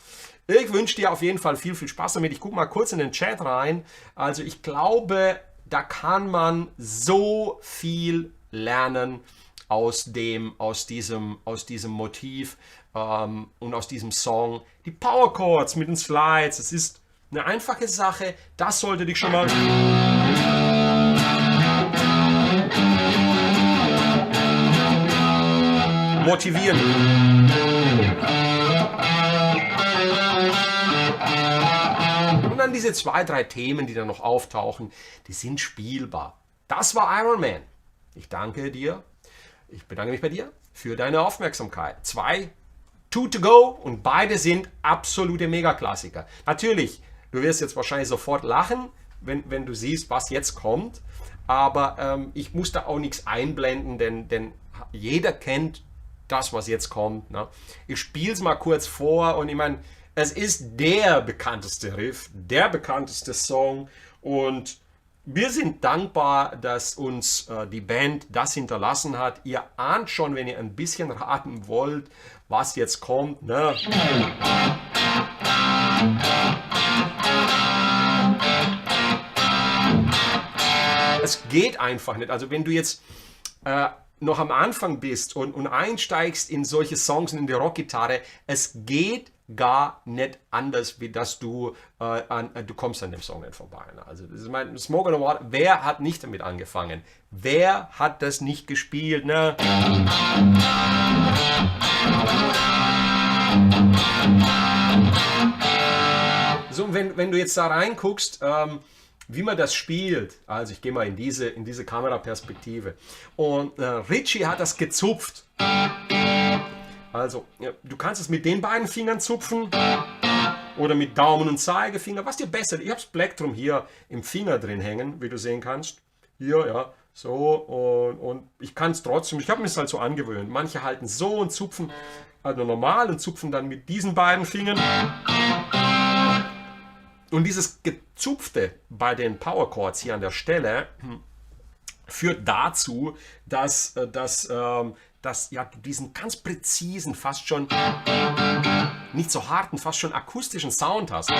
Ich wünsche dir auf jeden Fall viel, viel Spaß damit. Ich gucke mal kurz in den Chat rein. Also ich glaube, da kann man so viel lernen aus diesem Motiv und aus diesem Song. Die Power Chords mit den Slides, es ist eine einfache Sache, das sollte dich schon mal motivieren. Und dann diese 2, 3 Themen, die da noch auftauchen, die sind spielbar. Das war Iron Man. Ich danke dir. Ich bedanke mich bei dir für deine Aufmerksamkeit. 2 to go und beide sind absolute Megaklassiker. Natürlich, du wirst jetzt wahrscheinlich sofort lachen, wenn du siehst, was jetzt kommt. Aber ich muss da auch nichts einblenden, denn jeder kennt das, was jetzt kommt. Ne? Ich spiele es mal kurz vor und ich meine, es ist der bekannteste Riff, der bekannteste Song und wir sind dankbar, dass uns die Band das hinterlassen hat. Ihr ahnt schon, wenn ihr ein bisschen raten wollt, was jetzt kommt. Ne? Es geht einfach nicht. Also wenn du jetzt noch am Anfang bist und einsteigst in solche Songs und in die Rockgitarre, es geht gar nicht anders, wie dass du kommst an dem Song nicht vorbei. Also das ist mein Smoke on the Water. Wer hat nicht damit angefangen? Wer hat das nicht gespielt? Ne? So, wenn du jetzt da reinguckst, wie man das spielt, also ich gehe mal in diese Kameraperspektive und Richie hat das gezupft. Also, ja, du kannst es mit den beiden Fingern zupfen oder mit Daumen und Zeigefinger, was dir besser. Ich habe das Plektrum hier im Finger drin hängen, wie du sehen kannst. Hier, ja, so und ich kann es trotzdem, ich habe mir es halt so angewöhnt. Manche halten so und zupfen also normal und zupfen dann mit diesen beiden Fingern. Und dieses Gezupfte bei den Power Chords hier an der Stelle führt dazu, dass ja, du diesen ganz präzisen, fast schon nicht so harten, fast schon akustischen Sound hast.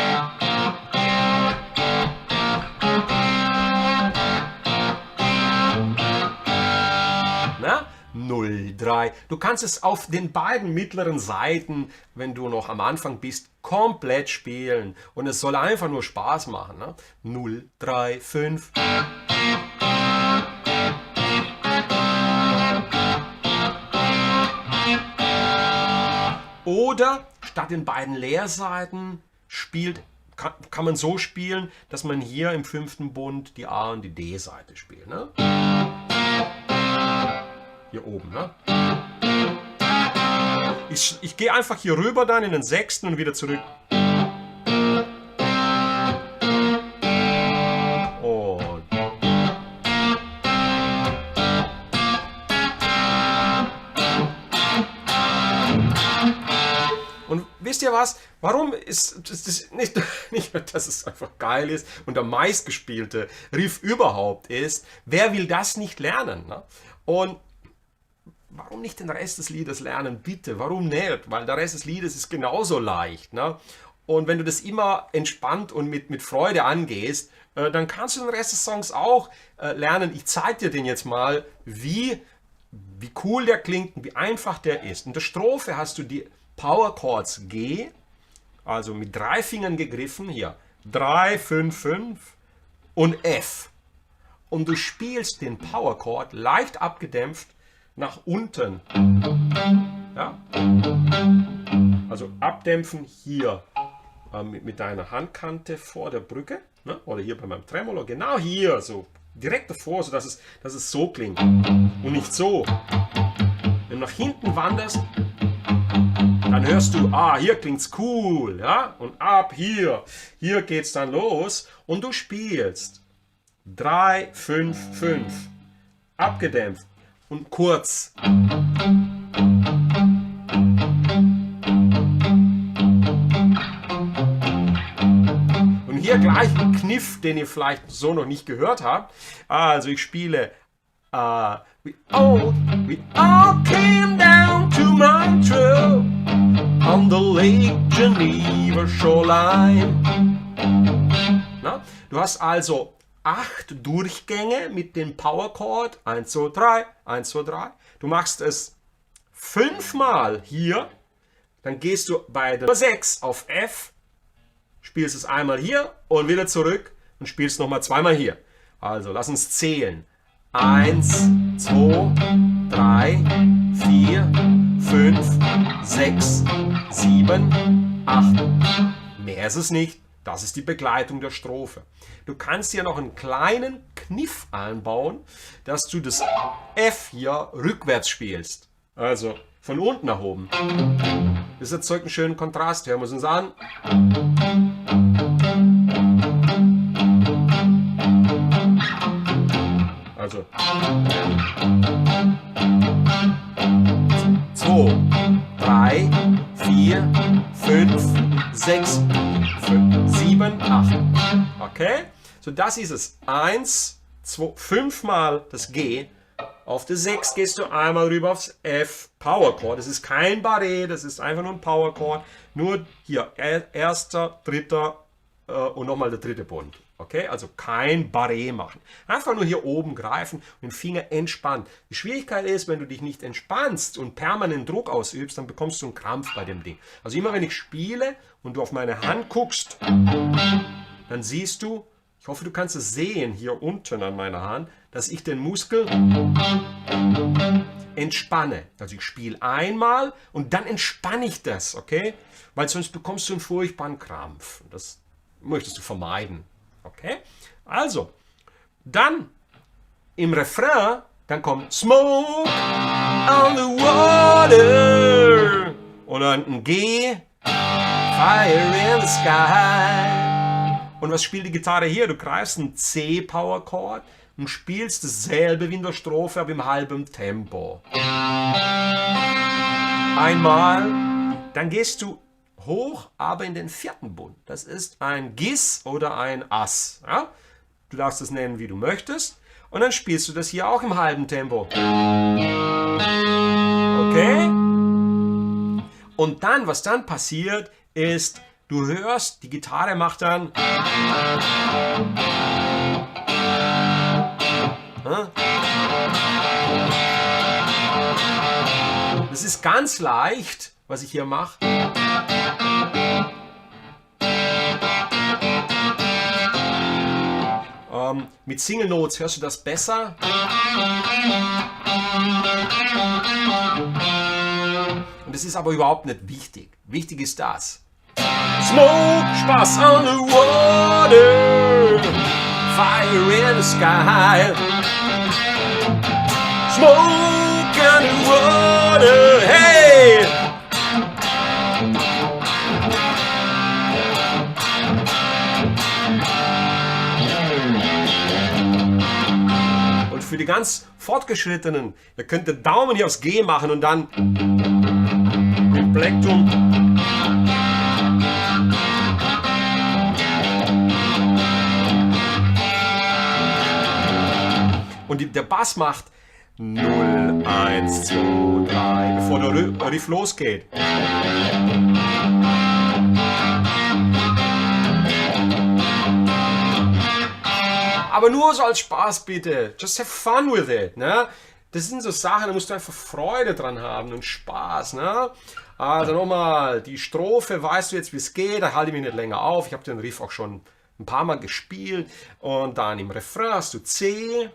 0, 3. Du kannst es auf den beiden mittleren Seiten, wenn du noch am Anfang bist, komplett spielen. Und es soll einfach nur Spaß machen. Ne? 0, 3, 5. Oder statt den beiden Leerseiten kann man so spielen, dass man hier im 5. Bund die A- und die D-Seite spielt. Ne? Hier oben. Ne? Ich gehe einfach hier rüber dann in den 6. und wieder zurück. Und wisst ihr was? Warum ist das nicht, dass es einfach geil ist und der meistgespielte Riff überhaupt ist? Wer will das nicht lernen? Ne? Und warum nicht den Rest des Liedes lernen? Bitte, warum nicht? Weil der Rest des Liedes ist genauso leicht. Ne? Und wenn du das immer entspannt und mit Freude angehst, dann kannst du den Rest des Songs auch lernen. Ich zeige dir den jetzt mal, wie cool der klingt und wie einfach der ist. In der Strophe hast du die Power Chords G, also mit 3 Fingern gegriffen, hier 3, 5, 5 und F. Und du spielst den Power Chord leicht abgedämpft nach unten. Ja? Also abdämpfen hier mit deiner Handkante vor der Brücke, ne? Oder hier bei meinem Tremolo, genau hier, so direkt davor, sodass es so klingt und nicht so. Wenn du nach hinten wanderst, dann hörst du, hier klingt's cool, ja? Und ab hier geht's dann los und du spielst 3, 5, 5, abgedämpft und kurz. Und hier gleich ein Kniff, den ihr vielleicht so noch nicht gehört habt. Also ich spiele we all came down to Montreux on the Lake Geneva shoreline. Na, du hast also 8 Durchgänge mit dem Power Chord. 1, 2, 3, 1, 2, 3. Du machst es 5-mal hier. Dann gehst du bei der 6 auf F, spielst es einmal hier und wieder zurück und spielst nochmal 2-mal hier. Also lass uns zählen. 1, 2, 3, 4, 5, 6, 7, 8. Mehr ist es nicht. Das ist die Begleitung der Strophe. Du kannst hier noch einen kleinen Kniff einbauen, dass du das F hier rückwärts spielst. Also von unten nach oben. Das erzeugt einen schönen Kontrast. Hören wir es uns an. Also 2, 3, 4, 5, 6, 7, 8. Okay? So, das ist es. 1, 2, 5-mal das G. Auf die 6 gehst du einmal rüber aufs F. Power Chord. Das ist kein Barré, das ist einfach nur ein Power Chord. Nur hier, erster, dritter und nochmal der dritte Bund. Okay, also kein Barré machen. Einfach nur hier oben greifen und den Finger entspannt. Die Schwierigkeit ist, wenn du dich nicht entspannst und permanent Druck ausübst, dann bekommst du einen Krampf bei dem Ding. Also immer wenn ich spiele und du auf meine Hand guckst, dann siehst du, ich hoffe, du kannst es sehen hier unten an meiner Hand, dass ich den Muskel entspanne. Also ich spiele einmal und dann entspanne ich das, okay? Weil sonst bekommst du einen furchtbaren Krampf. Das möchtest du vermeiden. Okay? Also, dann im Refrain, dann kommt Smoke on the water und dann ein G, Fire in the sky. Und was spielt die Gitarre hier? Du greifst einen C-Power Chord und spielst dasselbe wie in der Strophe, aber im halben Tempo. Einmal, dann gehst du hoch, aber in den 4. Bund. Das ist ein Gis oder ein Ass. Ja? Du darfst es nennen, wie du möchtest. Und dann spielst du das hier auch im halben Tempo. Okay? Und dann, was dann passiert, ist, du hörst, die Gitarre macht dann. es ganz leicht, was ich hier mache. Mit Single Notes hörst du das besser. Und das ist aber überhaupt nicht wichtig. Wichtig ist das. Smoke, Spaß on the water, fire in the sky. Smoke on the water, hey! Und für die ganz Fortgeschrittenen, ihr könnt den Daumen hier aufs G machen und dann im Plektrum. Und der Bass macht 0, 1, 2, 3, bevor der Riff losgeht. Aber nur so als Spaß bitte. Just have fun with it. Ne? Das sind so Sachen, da musst du einfach Freude dran haben und Spaß. Ne? Also nochmal, die Strophe, weißt du jetzt, wie es geht, da halte ich mich nicht länger auf. Ich habe den Riff auch schon ein paar Mal gespielt. Und dann im Refrain hast du C.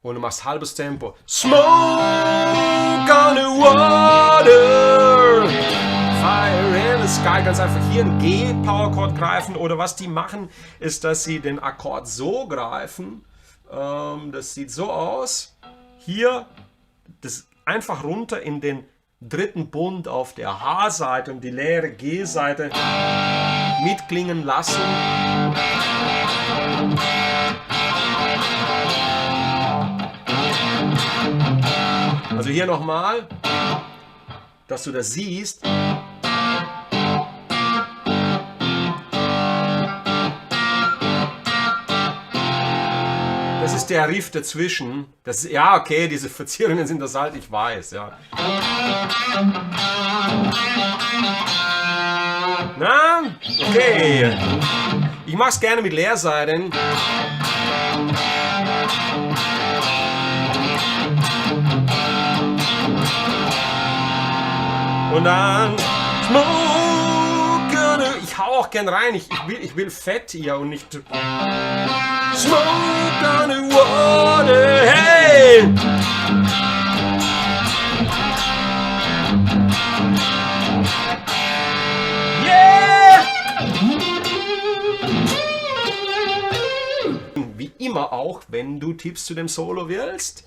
Und du machst halbes Tempo. Smoke on the water, fire in the sky. Ganz einfach hier einen G-Power-Chord greifen. Oder was die machen, ist, dass sie den Akkord so greifen. Das sieht so aus. Hier, das einfach runter in den dritten Bund auf der H-Seite und die leere G-Seite mitklingen lassen. Also hier nochmal, dass du das siehst. Das ist der Riff dazwischen. Das ist, ja, okay, diese Verzierungen sind das halt, ich weiß, ja. Na, okay. Ich mach's gerne mit Leerseiten. Und dann Smoke, ich hau auch gern rein, ich will fett hier und nicht Smoke on the water, hey! Yeah! Wie immer auch, wenn du Tipps zu dem Solo willst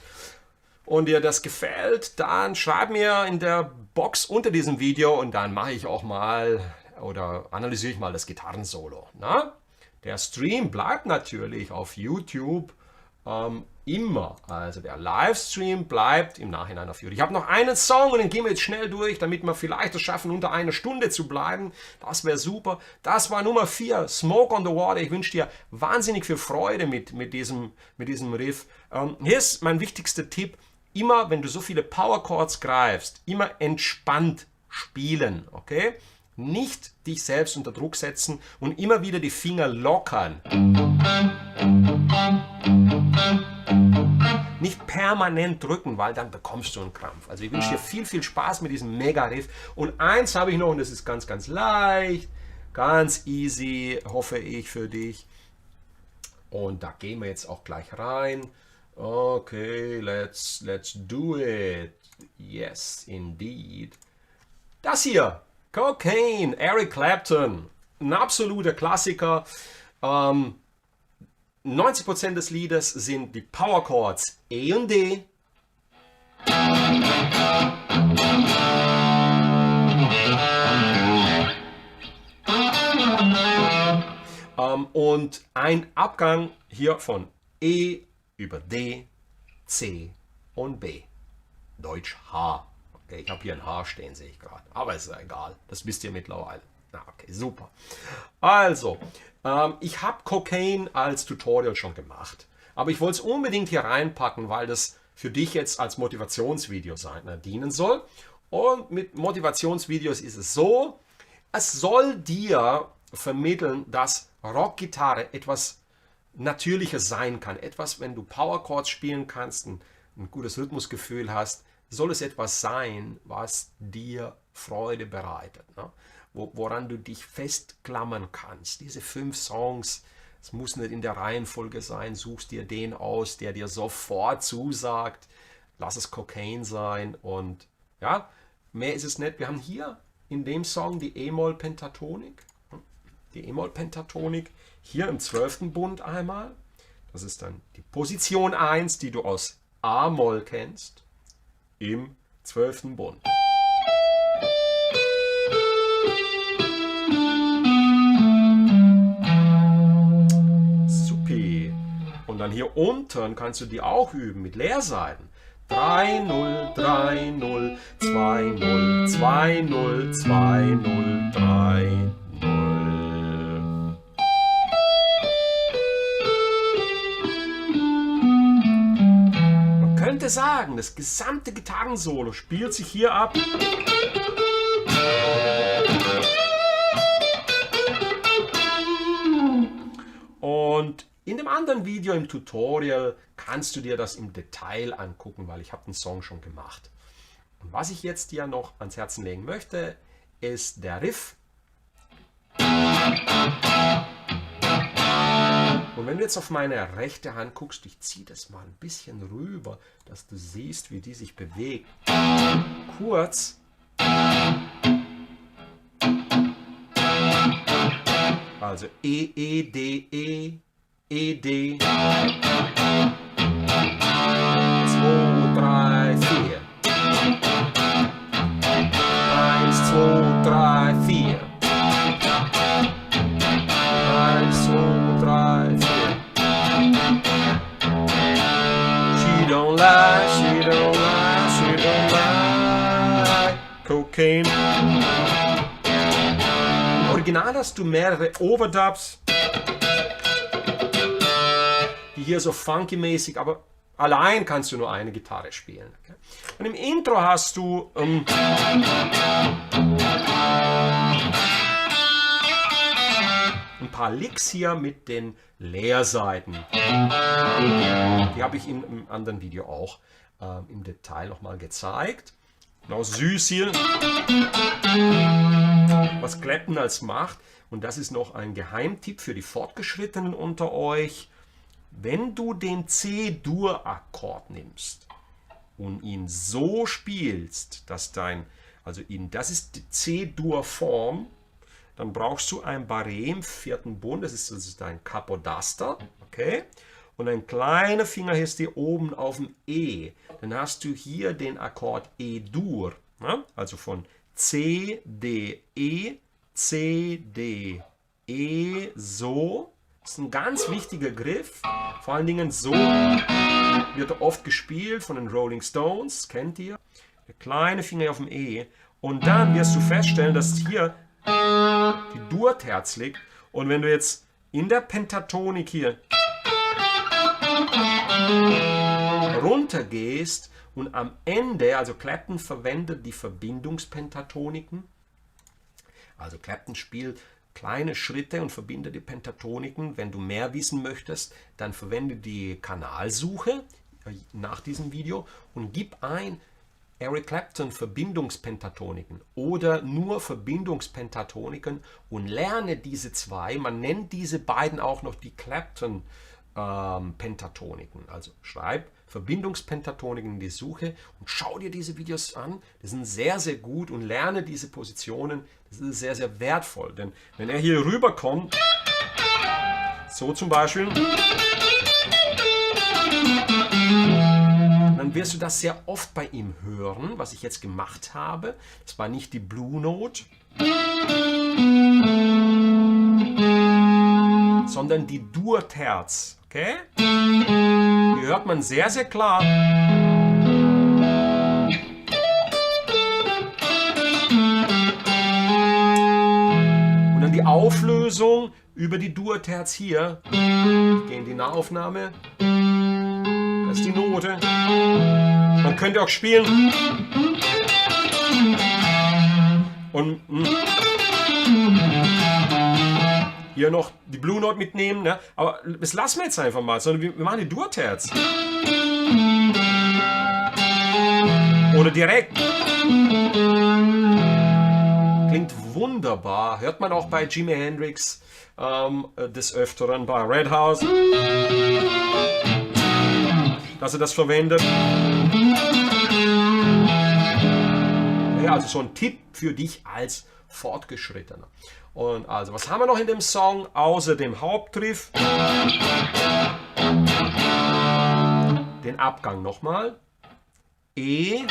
und dir das gefällt, dann schreib mir in der Box unter diesem Video und dann mache ich auch mal oder analysiere ich mal das Gitarrensolo. Na? Der Stream bleibt natürlich auf YouTube immer. Also der Livestream bleibt im Nachhinein auf YouTube. Ich habe noch einen Song und den gehen wir jetzt schnell durch, damit wir vielleicht es schaffen, unter einer Stunde zu bleiben. Das wäre super. Das war Nummer 4, Smoke on the Water. Ich wünsche dir wahnsinnig viel Freude mit diesem Riff. Hier ist mein wichtigster Tipp. Immer, wenn du so viele Power Chords greifst, immer entspannt spielen, okay? Nicht dich selbst unter Druck setzen und immer wieder die Finger lockern. Nicht permanent drücken, weil dann bekommst du einen Krampf. Also ich wünsche dir viel, viel Spaß mit diesem Mega-Riff. Und eins habe ich noch, und das ist ganz, ganz leicht, ganz easy, hoffe ich für dich. Und da gehen wir jetzt auch gleich rein. Okay, let's do it. Yes, indeed. Das hier, Cocaine, Eric Clapton, ein absoluter Klassiker. 90% des Liedes sind die Power Chords E und D. Und ein Abgang hier von E über D, C und B. Deutsch H. Okay, ich habe hier ein H stehen, sehe ich gerade. Aber ist ja egal. Das wisst ihr mittlerweile. Na, okay, super. Also, ich habe Cocaine als Tutorial schon gemacht. Aber ich wollte es unbedingt hier reinpacken, weil das für dich jetzt als Motivationsvideo dienen soll. Und mit Motivationsvideos ist es so, es soll dir vermitteln, dass Rockgitarre etwas Natürliches sein kann. Etwas, wenn du Power Chords spielen kannst, ein gutes Rhythmusgefühl hast, soll es etwas sein, was dir Freude bereitet, ne? Woran du dich festklammern kannst. Diese 5 Songs, es muss nicht in der Reihenfolge sein, suchst dir den aus, der dir sofort zusagt. Lass es Cocaine sein und ja, mehr ist es nicht. Wir haben hier in dem Song die E-Moll-Pentatonik. Die E-Moll-Pentatonik hier im 12. Bund einmal. Das ist dann die Position 1, die du aus A-Moll kennst, im 12. Bund. Supi. Und dann hier unten kannst du die auch üben mit Leerseiten. 3-0, 3-0, 2-0, 2-0, 2-0, 3-0. Man könnte sagen, das gesamte Gitarrensolo spielt sich hier ab. Und in dem anderen Video im Tutorial kannst du dir das im Detail angucken, weil ich habe den Song schon gemacht. Und was ich jetzt dir noch ans Herzen legen möchte, ist der Riff. Und wenn du jetzt auf meine rechte Hand guckst, ich ziehe das mal ein bisschen rüber, dass du siehst, wie die sich bewegt. Kurz. Also E, E, D, E, E, D. 2, 3, 4. 1, 2, 3, 4. 1, 2, 3, 4. She don't lie, she don't lie, she don't lie. Cocaine. Im Original hast du mehrere Overdubs, die hier so funky-mäßig, aber allein kannst du nur eine Gitarre spielen. Okay? Und im Intro hast du ein paar Licks hier mit den Leerseiten. Die habe ich im anderen Video auch im Detail nochmal gezeigt. Genau, süß hier, was Clapton als macht. Und das ist noch ein Geheimtipp für die Fortgeschrittenen unter euch. Wenn du den C-Dur-Akkord nimmst und ihn so spielst, dass das ist die C-Dur-Form, dann brauchst du ein Barré im 4. Bund, das ist ein Capodaster, okay? Und ein kleiner Finger ist hier oben auf dem E. Dann hast du hier den Akkord E-Dur, ne? Also von C, D, E, C, D, E, so. Das ist ein ganz wichtiger Griff. Vor allen Dingen so wird er oft gespielt von den Rolling Stones, kennt ihr? Der kleine Finger auf dem E. Und dann wirst du feststellen, dass hier die Dur-Terz liegt. Und wenn du jetzt in der Pentatonik hier runtergehst und am Ende, also Clapton verwendet die Verbindungspentatoniken. Also Clapton spielt kleine Schritte und verbindet die Pentatoniken. Wenn du mehr wissen möchtest, dann verwende die Kanalsuche nach diesem Video und gib ein Eric Clapton Verbindungspentatoniken oder nur Verbindungspentatoniken und lerne diese zwei. Man nennt diese beiden auch noch die Clapton Pentatoniken. Also schreib Verbindungspentatoniken in die Suche und schau dir diese Videos an. Die sind sehr, sehr gut und lerne diese Positionen. Das ist sehr, sehr wertvoll. Denn wenn er hier rüberkommt, so zum Beispiel, dann wirst du das sehr oft bei ihm hören, was ich jetzt gemacht habe. Das war nicht die Blue Note, sondern die Dur-Terz. Okay? Hier hört man sehr, sehr klar. Und dann die Auflösung über die Dur-Terz hier. Ich gehe in die Nahaufnahme. Das ist die Note. Man könnte auch spielen. Und hier noch die Blue Note mitnehmen, ne? Aber das lassen wir jetzt einfach mal, sondern wir machen die Dur-Terz. oder direkt. Klingt wunderbar. Hört man auch bei Jimi Hendrix des Öfteren, bei Red House, dass er das verwendet. Ja, also so ein Tipp für dich als Fortgeschrittener. Und also, was haben wir noch in dem Song außer dem Hauptriff? Den Abgang nochmal. E,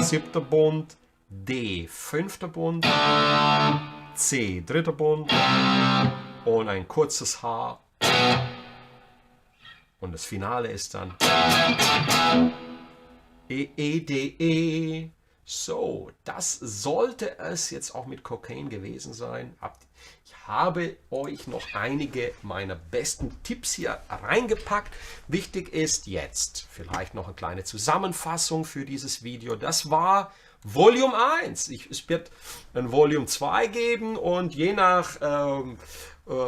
7. Bund, D, 5. Bund, C, 3. Bund und ein kurzes H. Und das Finale ist dann E, E, D, E. So, das sollte es jetzt auch mit Cocaine gewesen sein. Ich habe euch noch einige meiner besten Tipps hier reingepackt. Wichtig ist jetzt vielleicht noch eine kleine Zusammenfassung für dieses Video. Das war Volume 1. Es wird ein Volume 2 geben und je nach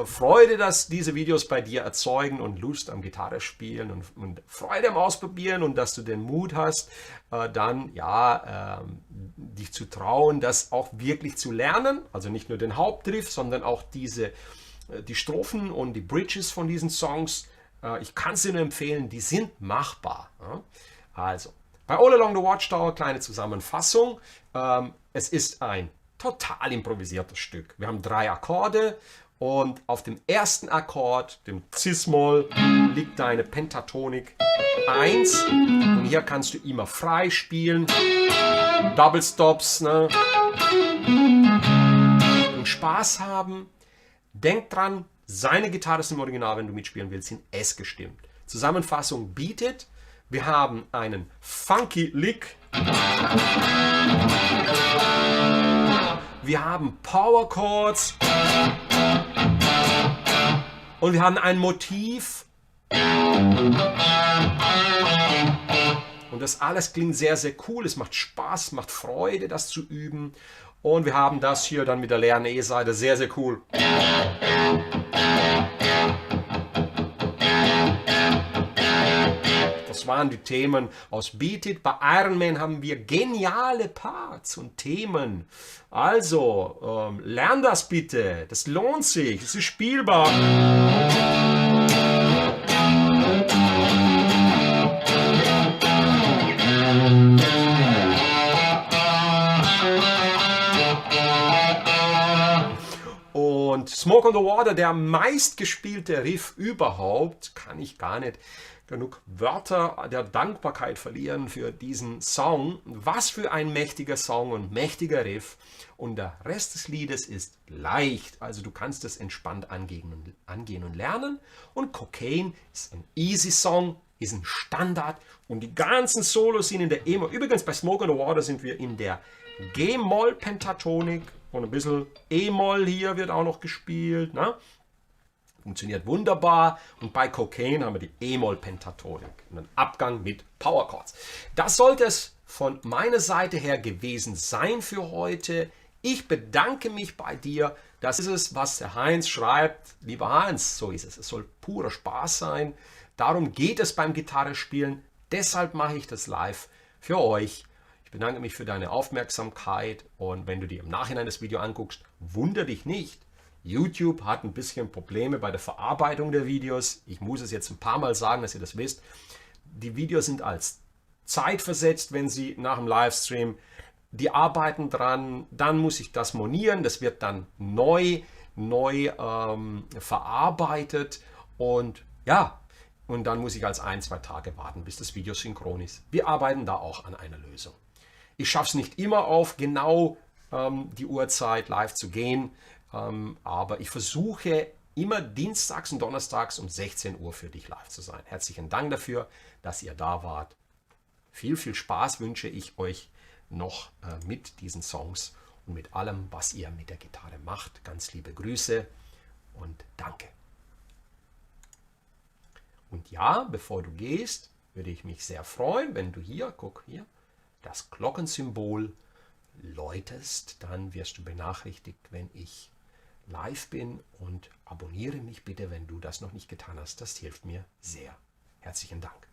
Freude, dass diese Videos bei dir erzeugen und Lust am Gitarre spielen und Freude am Ausprobieren und dass du den Mut hast, dann ja, dich zu trauen, das auch wirklich zu lernen. Also nicht nur den Hauptriff, sondern auch die Strophen und die Bridges von diesen Songs. Ich kann es dir nur empfehlen, die sind machbar. Also, bei All Along the Watchtower, kleine Zusammenfassung. Es ist ein total improvisiertes Stück. Wir haben 3 Akkorde. Und auf dem ersten Akkord, dem Cis-Moll, liegt deine Pentatonik 1. Und hier kannst du immer frei spielen. Double Stops, ne? Und Spaß haben. Denk dran, seine Gitarre ist im Original, wenn du mitspielen willst, in S gestimmt. Zusammenfassung: Beat It. Wir haben einen Funky Lick. Wir haben Power Chords. Und wir haben ein Motiv. Und das alles klingt sehr, sehr cool. Es macht Spaß, macht Freude, das zu üben. Und wir haben das hier dann mit der leeren E-Seite. Sehr, sehr cool. Das waren die Themen aus Beat It. Bei Iron Man haben wir geniale Parts und Themen. Also, lern das bitte. Das lohnt sich. Es ist spielbar. Und Smoke on the Water, der meistgespielte Riff überhaupt, kann ich gar nicht genug Wörter der Dankbarkeit verlieren für diesen Song. Was für ein mächtiger Song und mächtiger Riff. Und der Rest des Liedes ist leicht. Also du kannst es entspannt angehen und lernen. Und Cocaine ist ein easy Song, ist ein Standard. Und die ganzen Solos sind in der E-Moll. Übrigens bei Smoke on the Water sind wir in der G-Moll-Pentatonik. Und ein bisschen E-Moll hier wird auch noch gespielt. Ne? Funktioniert wunderbar. Und bei Cocaine haben wir die E-Moll-Pentatonik. Einen Abgang mit Power Chords. Das sollte es von meiner Seite her gewesen sein für heute. Ich bedanke mich bei dir. Das ist es, was der Heinz schreibt. Lieber Heinz, so ist es. Es soll purer Spaß sein. Darum geht es beim Gitarrespielen. Deshalb mache ich das live für euch. Ich bedanke mich für deine Aufmerksamkeit. Und wenn du dir im Nachhinein das Video anguckst, wundere dich nicht. YouTube hat ein bisschen Probleme bei der Verarbeitung der Videos. Ich muss es jetzt ein paar Mal sagen, dass ihr das wisst. Die Videos sind als zeitversetzt, wenn sie nach dem Livestream, die arbeiten dran, dann muss ich das monieren, das wird dann neu verarbeitet und ja, und dann muss ich als 1-2 Tage warten, bis das Video synchron ist. Wir arbeiten da auch an einer Lösung. Ich schaffe es nicht immer auf genau die Uhrzeit live zu gehen, aber ich versuche immer dienstags und donnerstags um 16 Uhr für dich live zu sein. Herzlichen Dank dafür, dass ihr da wart. Viel, viel Spaß wünsche ich euch noch mit diesen Songs und mit allem, was ihr mit der Gitarre macht. Ganz liebe Grüße und danke. Und ja, bevor du gehst, würde ich mich sehr freuen, wenn du hier, guck hier, das Glockensymbol läutest. Dann wirst du benachrichtigt, wenn ich live bin, und abonniere mich bitte, wenn du das noch nicht getan hast. Das hilft mir sehr. Herzlichen Dank.